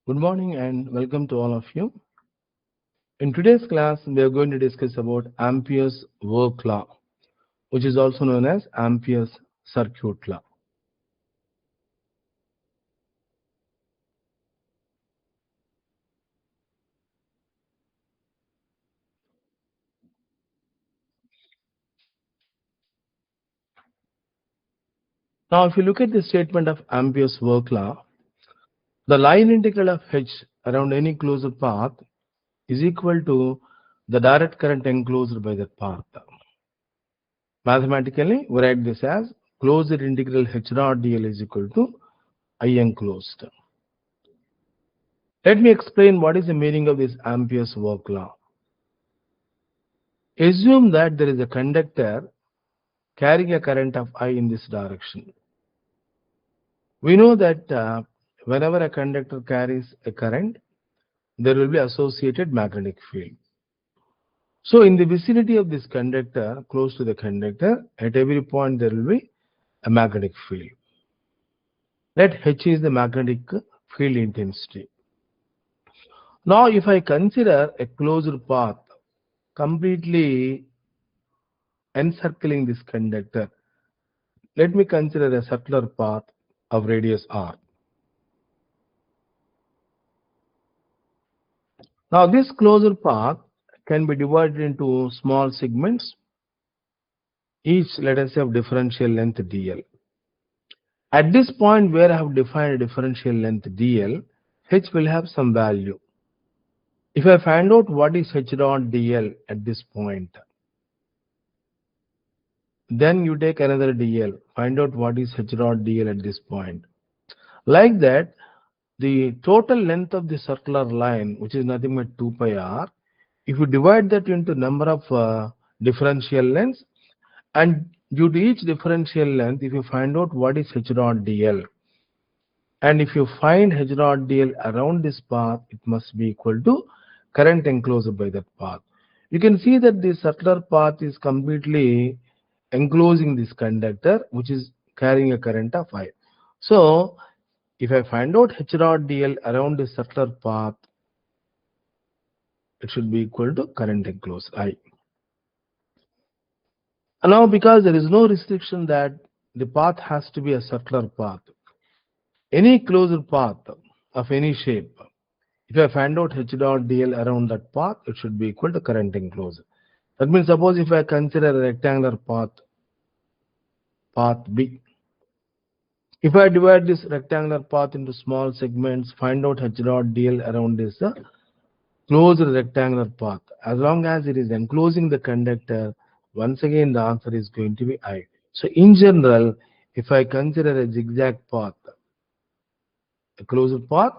Good morning and welcome to all of you. In today's class, we are going to discuss about Ampere's work law, which is also known as Ampere's circuit law. Now, if you look at the statement of Ampere's work law, the line integral of H around any closed path is equal to the direct current enclosed by that path. Mathematically, we write this as closed integral H dot dl is equal to I enclosed. Let me explain what is the meaning of this Ampere's work law. Assume that there is a conductor carrying a current of I in this direction. We know that whenever a conductor carries a current, there will be associated magnetic field. So in the vicinity of this conductor, close to the conductor, at every point there will be a magnetic field. Let H is the magnetic field intensity. Now if I consider a closed path completely encircling this conductor, let me consider a circular path of radius r. Now this closed path can be divided into small segments, each let us say of differential length dl. At this point where I have defined a differential length dl, h will have some value. If I find out what is h dot dl at this point, then you take another dl, find out what is h dot dl at this point. Like that, the total length of the circular line, which is nothing but 2 pi r, if you divide that into number of differential lengths, and due to each differential length, if you find out what is h dot dl, and if you find h dot dl around this path, it must be equal to current enclosed by that path. You can see that the circular path is completely enclosing this conductor, which is carrying a current of I. So if I find out h dot dl around the circular path, it should be equal to current enclosed I. And now because there is no restriction that the path has to be a circular path, any closed path of any shape, if I find out h dot dl around that path, it should be equal to current enclosed. That means suppose if I consider a rectangular path, path B, if I divide this rectangular path into small segments, find out h dot dl around this closed rectangular path. As long as it is enclosing the conductor, once again the answer is going to be I. So in general, if I consider a zigzag path, a closed path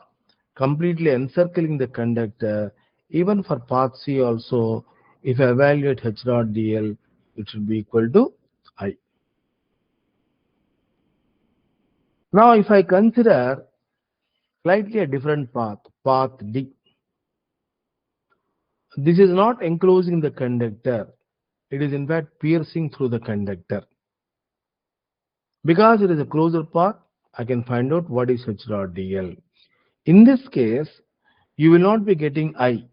completely encircling the conductor, even for path C also, if I evaluate h dot dl, it should be equal to I. Now if I consider slightly a different path, path D, this is not enclosing the conductor, it is in fact piercing through the conductor. Because it is a closed path, I can find out what is h dot dl. In this case, you will not be getting I.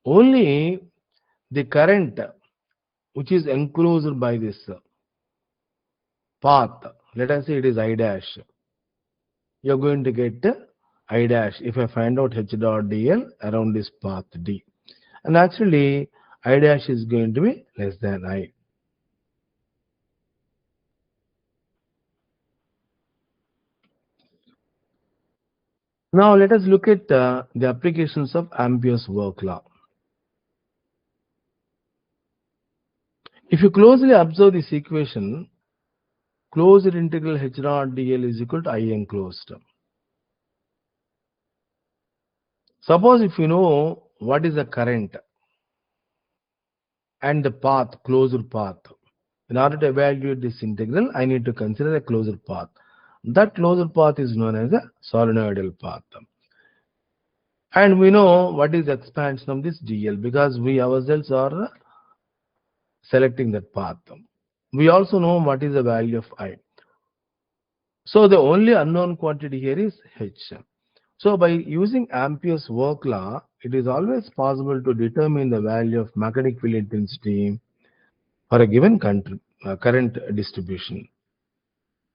Only the current which is enclosed by this path, let us say it is I dash, you are going to get I dash if I find out h dot dl around this path D. And actually, I dash is going to be less than I. Now let us look at the applications of Ampere's work law. If you closely observe this equation, closed integral h dot dl is equal to I enclosed. Suppose if you know what is the current and the path, closed path, in order to evaluate this integral, I need to consider a closed path. That closed path is known as a solenoidal path. And we know what is expansion of this dl because we ourselves are selecting that path. We also know what is the value of I. So the only unknown quantity here is h. So by using Ampere's work law, it is always possible to determine the value of magnetic field intensity for a given current distribution.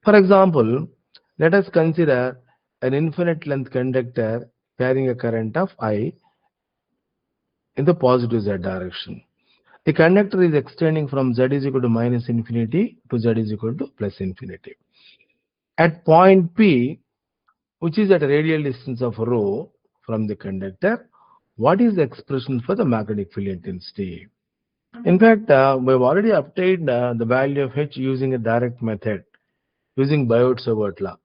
For example, let us consider an infinite length conductor carrying a current of I in the positive z direction. The conductor is extending from z is equal to minus infinity to z is equal to plus infinity. At point P, which is at a radial distance of rho from the conductor, what is the expression for the magnetic field intensity? In fact, we've already obtained the value of H using a direct method, using Biot-Savart law.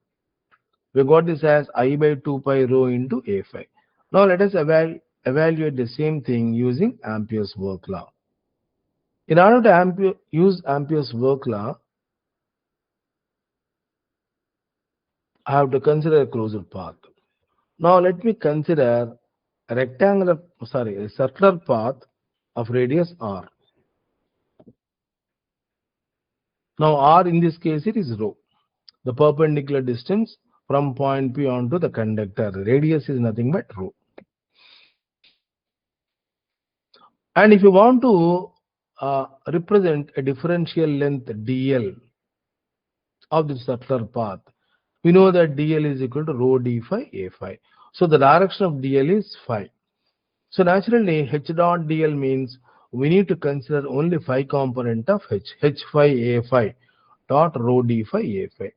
We got this as I by 2 pi rho into A phi. Now let us evaluate the same thing using Ampere's work law. In order to use Ampere's work law, I have to consider a closed path. Now let me consider a circular path of radius r. Now r in this case it is rho, the perpendicular distance from point P onto the conductor. Radius is nothing but rho. And if you want to represent a differential length dl of the circular path, we know that dl is equal to rho d phi a phi. So the direction of dl is phi. So naturally, h dot dl means we need to consider only phi component of h phi a phi dot rho d phi a phi.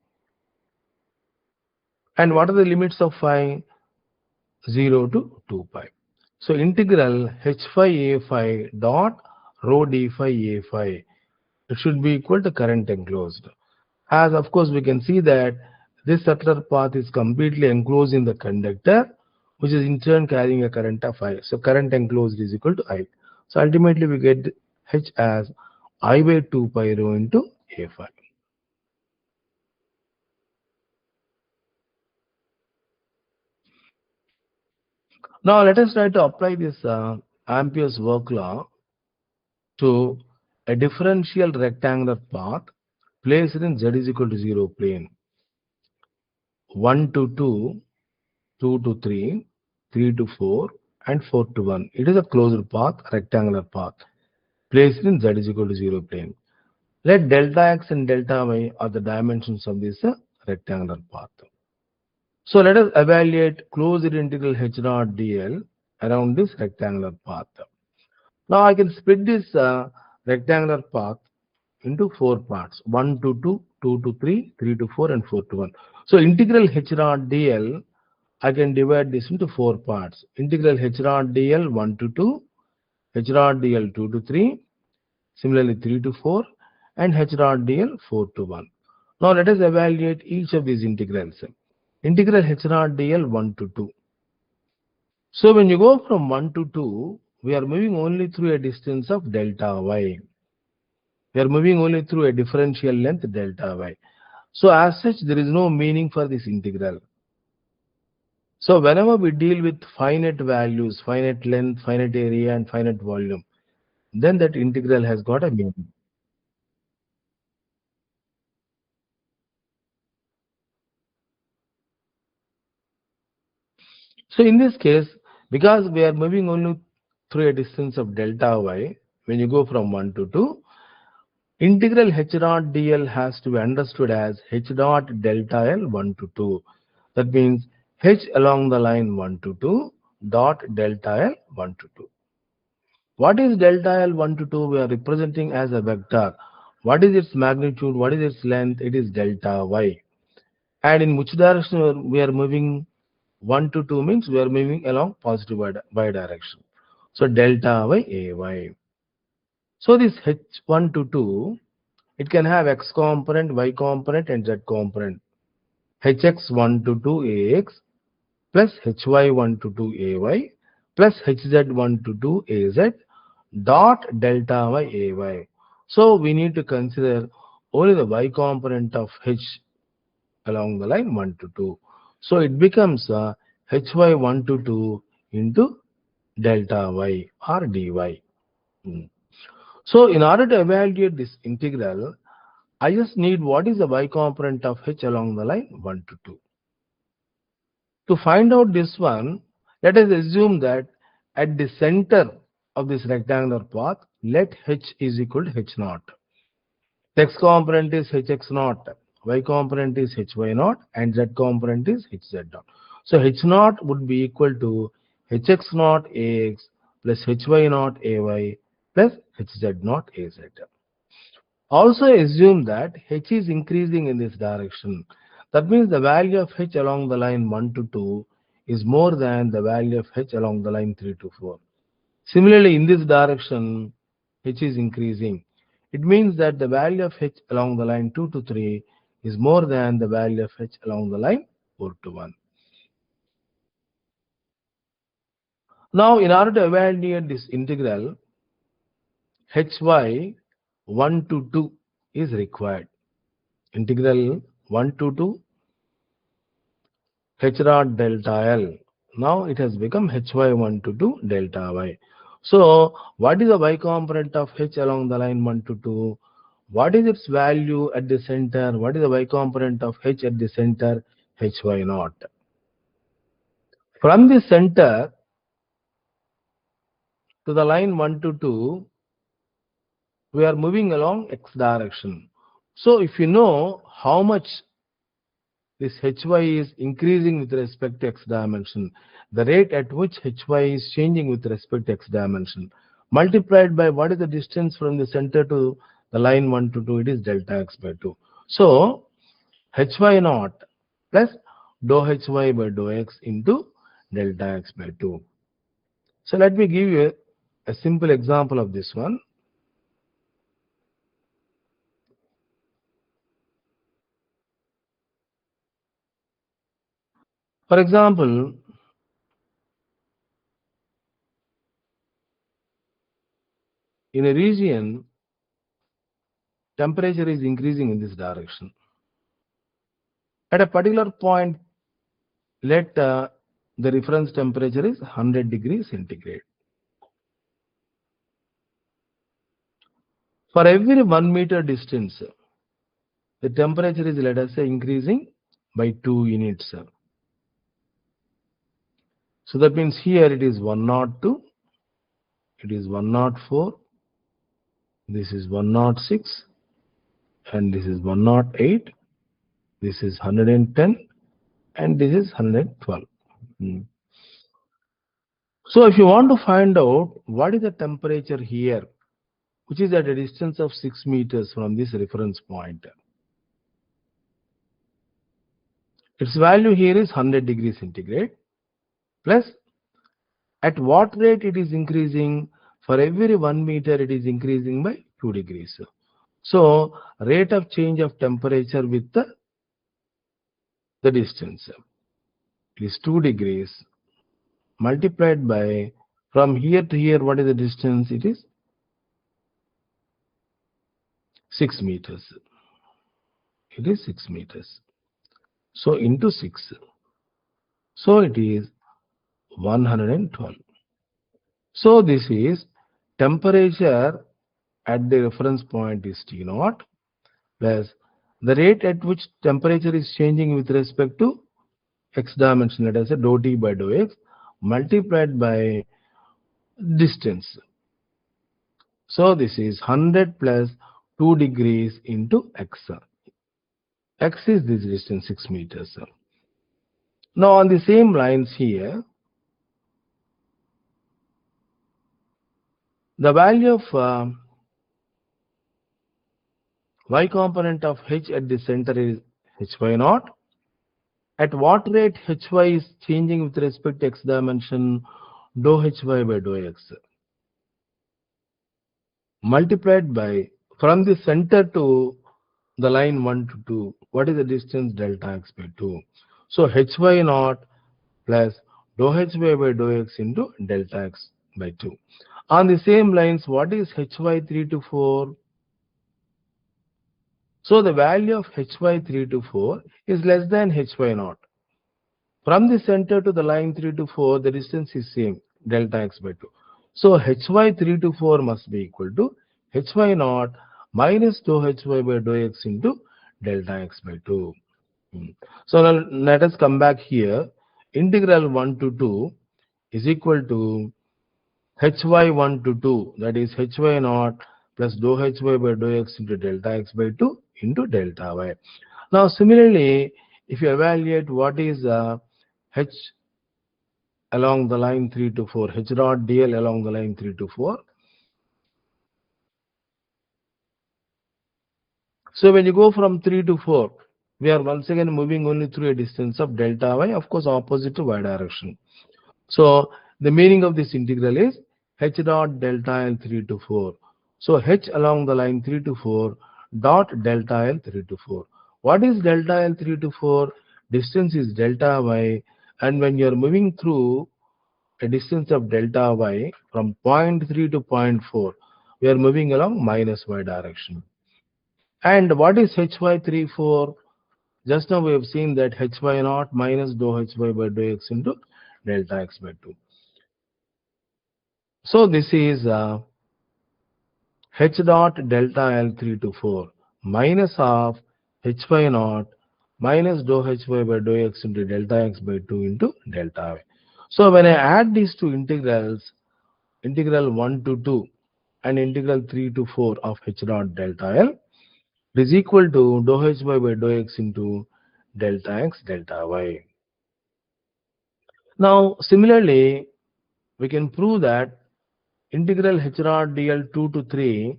And what are the limits of phi? 0 to 2 pi. So integral h phi a phi dot rho d phi a phi, it should be equal to current enclosed. As of course we can see that this circular path is completely enclosed in the conductor, which is in turn carrying a current of I. So current enclosed is equal to I. So ultimately we get H as I by 2 pi rho into A phi. Now let us try to apply this Ampere's work law to a differential rectangular path placed in z is equal to 0 plane. 1 to 2, 2 to 3, 3 to 4, and 4 to 1. It is a closed path, rectangular path, placed in z is equal to 0 plane. Let delta x and delta y are the dimensions of this rectangular path. So let us evaluate closed integral h dot dl around this rectangular path. Now I can split this rectangular path into four parts: 1 to 2, 2 to 3, 3 to 4, and 4 to 1. So integral h dot dl, I can divide this into four parts. Integral h dot dl 1 to 2, h dot dl 2 to 3, similarly 3 to 4, and h dot dl 4 to 1. Now let us evaluate each of these integrals. Integral h dot dl 1 to 2. So when you go from 1 to 2, we are moving only through a distance of delta y. We are moving only through a differential length delta y. So as such, there is no meaning for this integral. So whenever we deal with finite values, finite length, finite area, and finite volume, then that integral has got a meaning. So in this case, because we are moving only through a distance of delta y, when you go from 1 to 2, integral h dot dl has to be understood as h dot delta l 1 to 2. That means h along the line 1 to 2 dot delta l 1 to 2. What is delta l 1 to 2? We are representing as a vector. What is its magnitude? What is its length? It is delta y. And in which direction we are moving? 1 to 2 means we are moving along positive y direction. So delta y ay. So this h1 to 2, it can have x component, y component, and z component. hx1 to 2 ax plus hy1 to 2 ay plus hz1 to 2 az dot delta y ay. So we need to consider only the y component of h along the line 1 to 2. So it becomes hy1 to 2 into delta y or dy. So in order to evaluate this integral, I just need what is the y component of h along the line 1 to 2. To find out this one, let us assume that at the center of this rectangular path, let h is equal to h naught. The x component is hx naught, y component is hy naught, and z component is hz naught. So h naught would be equal to hx naught ax plus hy naught ay plus hz naught az. Also assume that h is increasing in this direction. That means the value of h along the line 1 to 2 is more than the value of h along the line 3 to 4. Similarly, in this direction, h is increasing. It means that the value of h along the line 2 to 3 is more than the value of h along the line 4 to 1. Now, in order to evaluate this integral, hy 1 to 2 is required. Integral 1 to 2 h dot delta L. Now it has become hy1 to 2 delta y. So what is the y component of h along the line 1 to 2? What is its value at the center? What is the y component of h at the center? Hy naught. From the center to the line 1 to 2, we are moving along x direction. So if you know how much this hy is increasing with respect to x dimension, the rate at which hy is changing with respect to x dimension, multiplied by what is the distance from the center to the line 1 to 2, it is delta x by 2. So hy naught plus dou hy by dou x into delta x by 2. So let me give you a simple example of this one. For example, in a region, temperature is increasing in this direction. At a particular point, let the reference temperature is 100 degrees centigrade. For every 1 meter distance, the temperature is, let us say, increasing by 2 units. So that means here it is 102, it is 104, this is 106, and this is 108, this is 110, and this is 112. So if you want to find out what is the temperature here, which is at a distance of 6 meters from this reference point, its value here is 100 degrees centigrade, plus at what rate it is increasing. For every 1 meter it is increasing by 2 degrees. So rate of change of temperature with the distance is 2 degrees multiplied by, from here to here, what is the distance? It is 6 meters. It is 6 meters. So into 6. So it is 112. So this is temperature at the reference point is T naught plus the rate at which temperature is changing with respect to x dimension, let us say dou T by dou x, multiplied by distance. So this is 100 plus 2 degrees into x. X is this distance, 6 meters. Now on the same lines here, the value of y component of h at the center is hy naught. At what rate hy is changing with respect to x dimension? Dou hy by dou x. Multiplied by, from the center to the line 1 to 2, what is the distance? Delta x by 2. So hy naught plus dou hy by dou x into delta x by 2. On the same lines, what is hy 3 to 4? So the value of hy 3 to 4 is less than hy naught. From the center to the line 3 to 4, the distance is same, delta x by 2. So hy 3 to 4 must be equal to hy naught minus dou hy by dou x into delta x by 2. So now let us come back here. integral 1 to 2 is equal to hy1 to 2, that is hy naught plus dou hy by dou x into delta x by 2 into delta y. Now similarly, if you evaluate what is h along the line 3 to 4, h dot dl along the line 3 to 4. So when you go from 3 to 4, we are once again moving only through a distance of delta y, of course opposite to y direction. So the meaning of this integral is h dot delta L 3 to 4. So h along the line 3 to 4 dot delta L 3 to 4. What is delta L 3 to 4? Distance is delta y, and when you are moving through a distance of delta y from point 3 to point 4, we are moving along minus y direction. And what is hy34? Just now we have seen that hy naught minus dou hy by dou x into delta x by 2. So this is h dot delta L 3 to 4 minus of hy naught minus dou hy by dou x into delta x by 2 into delta y. So when I add these two integrals, integral 1 to 2 and integral 3 to 4 of h dot delta L, it is equal to dou hy by dou x into delta x delta y. Now similarly, we can prove that integral h dot dl 2 to 3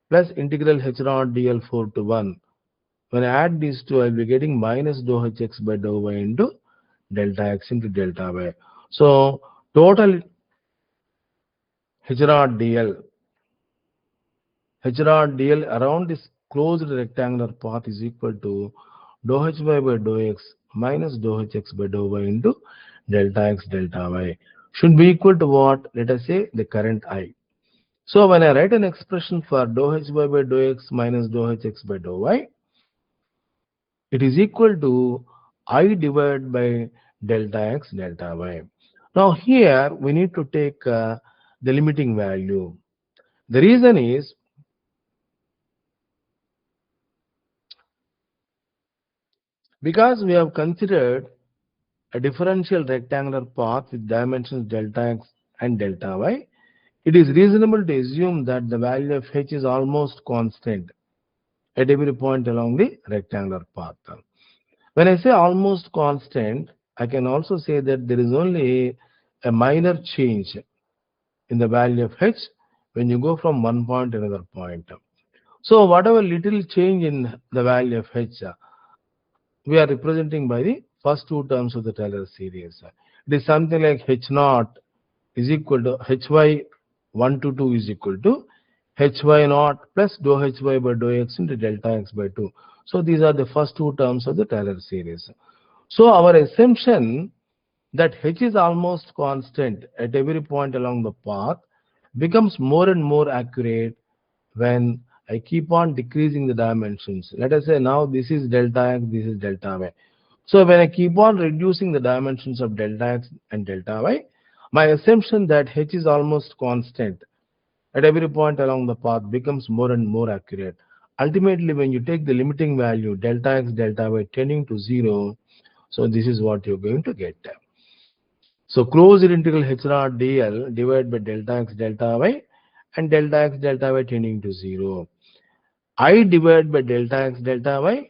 plus integral h dot dl 4 to 1. When I add these two, I will be getting minus dou hx by dou y into delta x into delta y. So total h dot dl around this closed rectangular path is equal to dou hy by dou x minus dou hx by dou y into delta x delta y. Should be equal to what? Let us say the current I. So when I write an expression for dou hy by dou x minus dou hx by dou y, it is equal to I divided by delta x delta y. Now here we need to take the limiting value. The reason is because we have considered a differential rectangular path with dimensions delta x and delta y, it is reasonable to assume that the value of h is almost constant at every point along the rectangular path. When I say almost constant, I can also say that there is only a minor change in the value of h when you go from one point to another point. So whatever little change in the value of h, we are representing by the first two terms of the Taylor series. It is something like h naught is equal to hy 1 to 2 is equal to hy naught plus dou hy by dou x into delta x by 2. So these are the first two terms of the Taylor series. So our assumption that h is almost constant at every point along the path becomes more and more accurate when I keep on decreasing the dimensions. Let us say now this is delta x, this is delta y. So when I keep on reducing the dimensions of delta x and delta y, my assumption that h is almost constant at every point along the path becomes more and more accurate. Ultimately, when you take the limiting value delta x delta y tending to 0, so this is what you're going to get. So closed integral h naught dl divided by delta x delta y and delta x delta y tending to 0. I divided by delta x delta y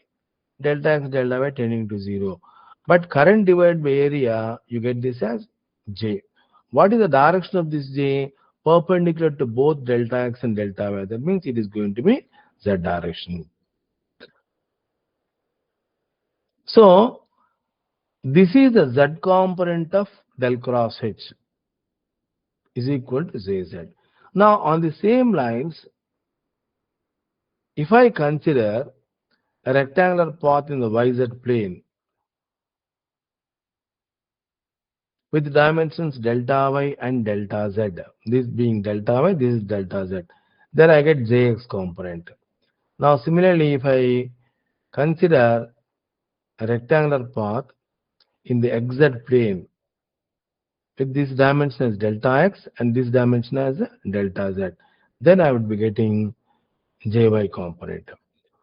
tending to 0. But current divided by area, you get this as J. What is the direction of this J? Perpendicular to both delta x and delta y. That means it is going to be Z direction. So this is the Z component of del cross H is equal to ZZ. Now on the same lines, if I consider a rectangular path in the YZ plane with dimensions delta y and delta z, this being delta y, this is delta z, then I get Jx component. Now similarly, if I consider a rectangular path in the xz plane with this dimension as delta x and this dimension as delta z, then I would be getting Jy component.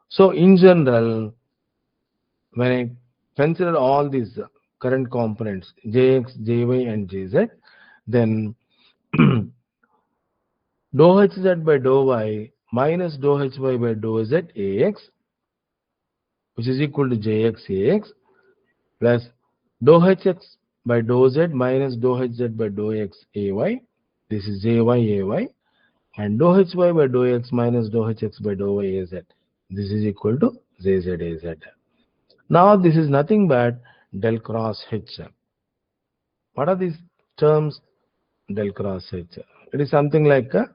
So in general, when I consider all these current components Jx, Jy and Jz, then dou Hz by dou y minus dou Hy by dou z Ax, which is equal to Jx Ax, plus dou Hx by dou z minus dou Hz by dou x Ay, this is Jy Ay, and dou Hy by dou x minus dou Hx by dou y Az, this is equal to Jz Az. Now this is nothing but del cross H. What are these terms? Del cross H. It is something like a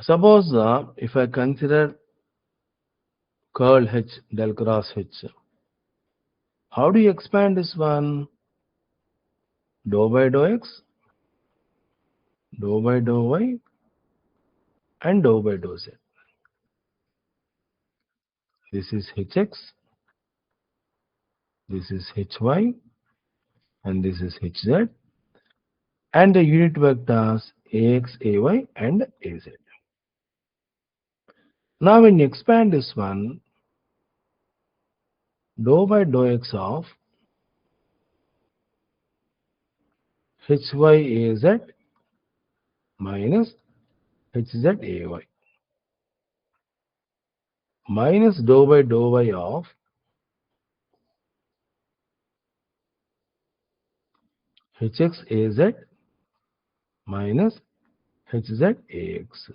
suppose if I consider curl H del cross H, how do you expand this one? Dou by dou x, dou by dou y, and dou by dou z. This is Hx, this is Hy, and this is Hz, and the unit vectors Ax, Ay, and Az. Now when you expand this one, dou by dou x of Hy Az minus Hz Ay minus dou by dou y of Hx Az minus Hz Ax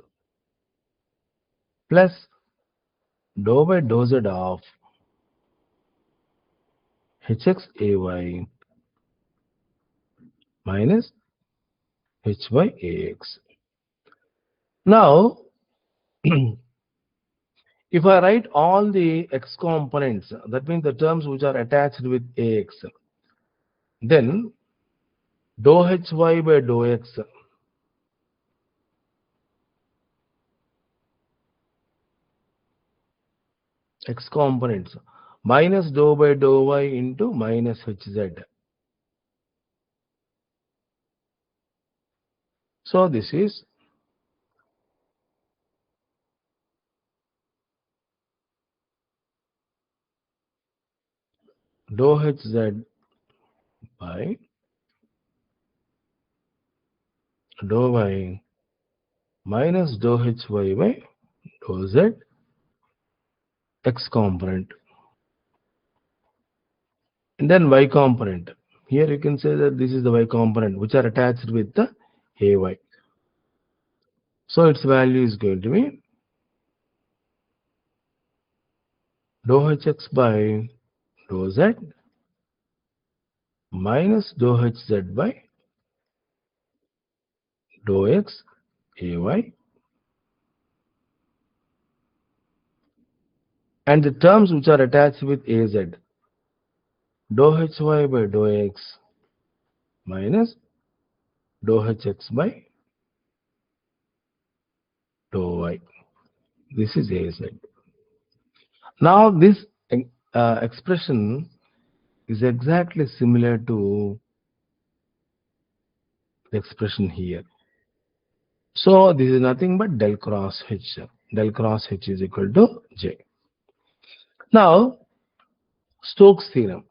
plus dou by dou z of Hx Ay minus Hy Ax. Now if I write all the x components, that means the terms which are attached with Ax, then dou Hy by dou x x components minus dou by dou y into minus Hz. So this is dou Hz by dou y minus dou Hy by dou z x component, and then y component. Here you can say that this is the y component which are attached with the Ay. So its value is going to be dou Hx by dou z minus dou Hz by dou x Ay, and the terms which are attached with Az, dou Hy by dou x minus dou Hx by dou y. This is Az. Now this expression is exactly similar to the expression here. So this is nothing but del cross H. Del cross H is equal to J. Now Stokes theorem.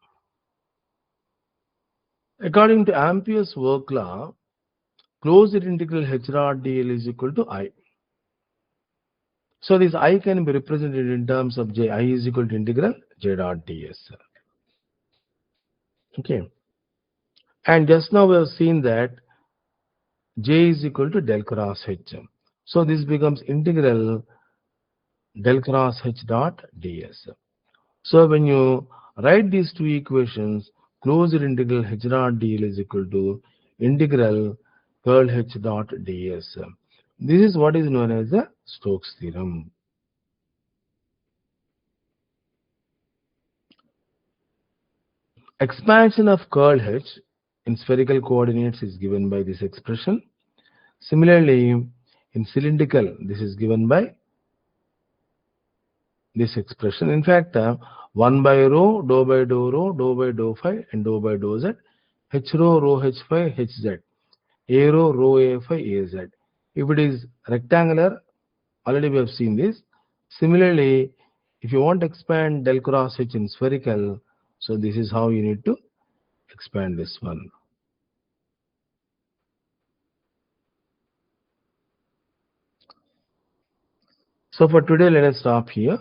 According to Amperes work law, closed integral H dot dl is equal to I. So this I can be represented in terms of J. I is equal to integral J dot ds. Okay. And just now we have seen that J is equal to del cross H. So this becomes integral del cross H dot ds. So when you write these two equations, closed integral H dot dl is equal to integral curl H dot ds. This is what is known as the Stokes theorem. Expansion of curl H in spherical coordinates is given by this expression. Similarly, In cylindrical, this is given by this expression. In fact, 1 by rho, dou by dou phi, and dou by dou z, h rho h phi, h z, a rho a phi, a z. If it is rectangular, already we have seen this. Similarly, if you want to expand del cross h in spherical, so this is how you need to expand this one. So for today, let us stop here.